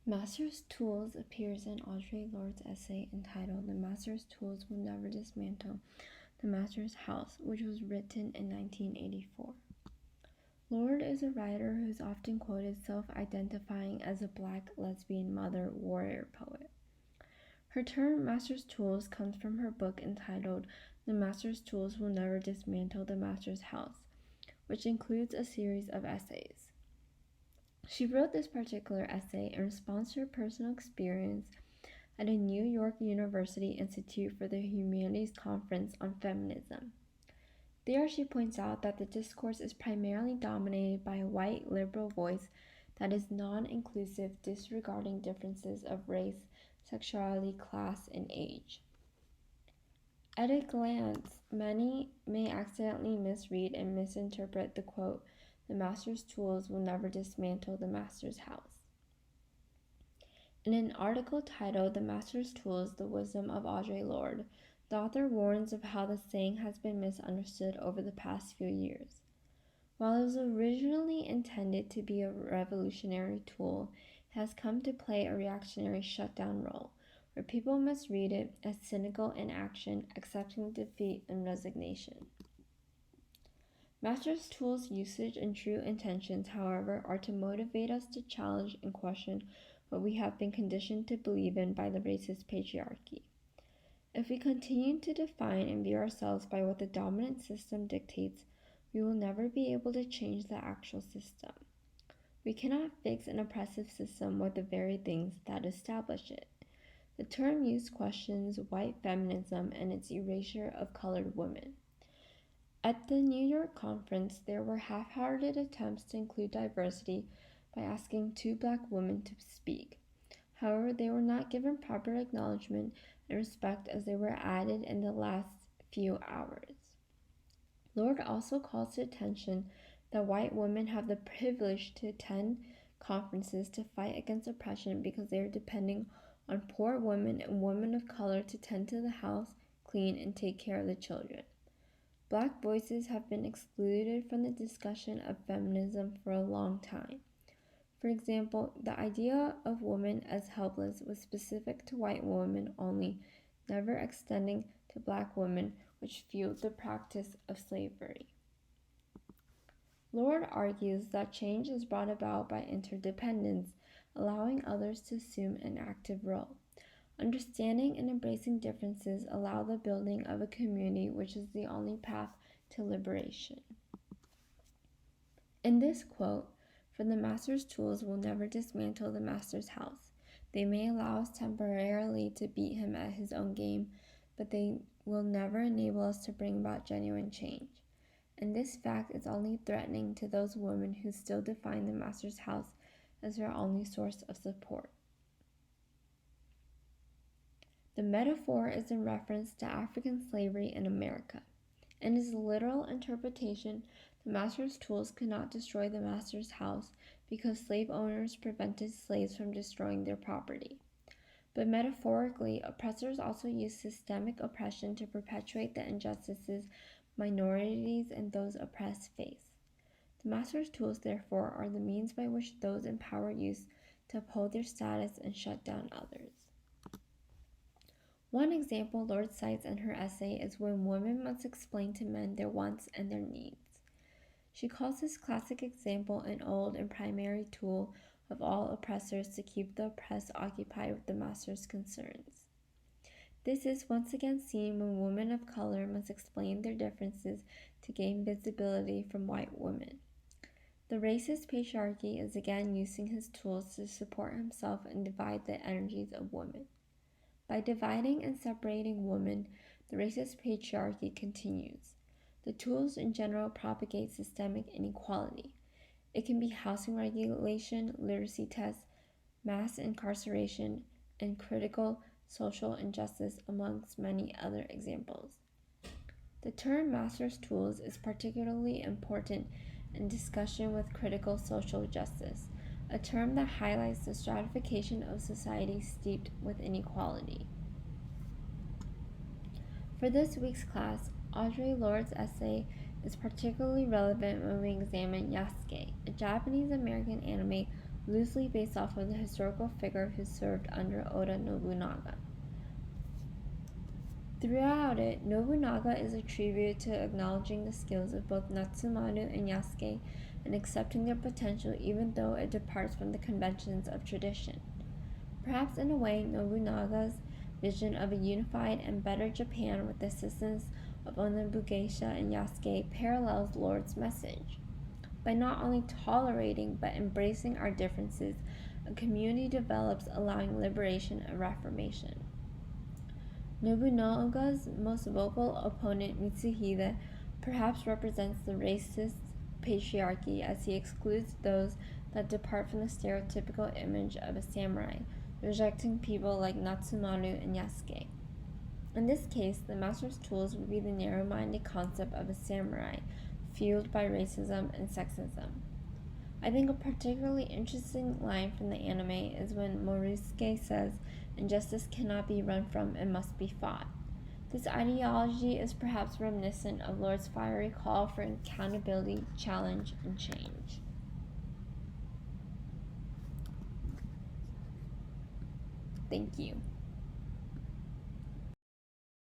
Master's Tools appears in Audre Lorde's essay entitled "The Master's Tools Will Never Dismantle the Master's House," which was written in 1984. Lorde is a writer who is often quoted self-identifying as a Black lesbian mother warrior poet. Her term Master's Tools comes from her book entitled "The Master's Tools Will Never Dismantle the Master's House," which includes a series of essays. She wrote this particular essay in response to her personal experience at a New York University Institute for the Humanities Conference on Feminism. There she points out that the discourse is primarily dominated by a white liberal voice that is non-inclusive, disregarding differences of race, sexuality, class, and age. At a glance, many may accidentally misread and misinterpret the quote, "The Master's tools will never dismantle the Master's house." In an article titled "The Master's Tools, The Wisdom of Audre Lorde," the author warns of how the saying has been misunderstood over the past few years. While it was originally intended to be a revolutionary tool, it has come to play a reactionary shutdown role, where people misread it as cynical inaction, accepting defeat, and resignation. Master's Tools' usage and true intentions, however, are to motivate us to challenge and question what we have been conditioned to believe in by the racist patriarchy. If we continue to define and view ourselves by what the dominant system dictates, we will never be able to change the actual system. We cannot fix an oppressive system with the very things that establish it. The term used questions white feminism and its erasure of colored women. At the New York conference, there were half-hearted attempts to include diversity by asking 2 Black women to speak. However, they were not given proper acknowledgement and respect as they were added in the last few hours. Lorde also calls to attention that white women have the privilege to attend conferences to fight against oppression because they are depending on poor women and women of color to tend to the house, clean, and take care of the children. Black voices have been excluded from the discussion of feminism for a long time. For example, the idea of women as helpless was specific to white women only, never extending to Black women, which fueled the practice of slavery. Lorde argues that change is brought about by interdependence, allowing others to assume an active role. Understanding and embracing differences allow the building of a community, which is the only path to liberation. In this quote, "For the Master's tools will never dismantle the Master's house. They may allow us temporarily to beat him at his own game, but they will never enable us to bring about genuine change. And this fact is only threatening to those women who still define the Master's house as their only source of support." The metaphor is in reference to African slavery in America. In its literal interpretation, the master's tools could not destroy the master's house because slave owners prevented slaves from destroying their property. But metaphorically, oppressors also use systemic oppression to perpetuate the injustices minorities and those oppressed face. The master's tools, therefore, are the means by which those in power use to uphold their status and shut down others. One example Lorde cites in her essay is when women must explain to men their wants and their needs. She calls this classic example an old and primary tool of all oppressors to keep the oppressed occupied with the master's concerns. This is once again seen when women of color must explain their differences to gain visibility from white women. The racist patriarchy is again using his tools to support himself and divide the energies of women. By dividing and separating women, the racist patriarchy continues. The tools in general propagate systemic inequality. It can be housing regulation, literacy tests, mass incarceration, and critical social injustice, amongst many other examples. The term master's tools is particularly important in discussion with critical social justice, a term that highlights the stratification of society steeped with inequality. For this week's class, Audre Lorde's essay is particularly relevant when we examine Yasuke, a Japanese-American anime loosely based off of the historical figure who served under Oda Nobunaga. Throughout it, Nobunaga is a tribute to acknowledging the skills of both Natsumaru and Yasuke and accepting their potential even though it departs from the conventions of tradition. Perhaps in a way, Nobunaga's vision of a unified and better Japan with the assistance of Onobugeisha and Yasuke parallels Lord's message. By not only tolerating but embracing our differences, a community develops, allowing liberation and reformation. Nobunaga's most vocal opponent, Mitsuhide, perhaps represents the racist patriarchy as he excludes those that depart from the stereotypical image of a samurai, rejecting people like Natsumaru and Yasuke. In this case, the master's tools would be the narrow-minded concept of a samurai, fueled by racism and sexism. I think a particularly interesting line from the anime is when Morusuke says, "Injustice cannot be run from and must be fought." This ideology is perhaps reminiscent of Lord's fiery call for accountability, challenge, and change. Thank you.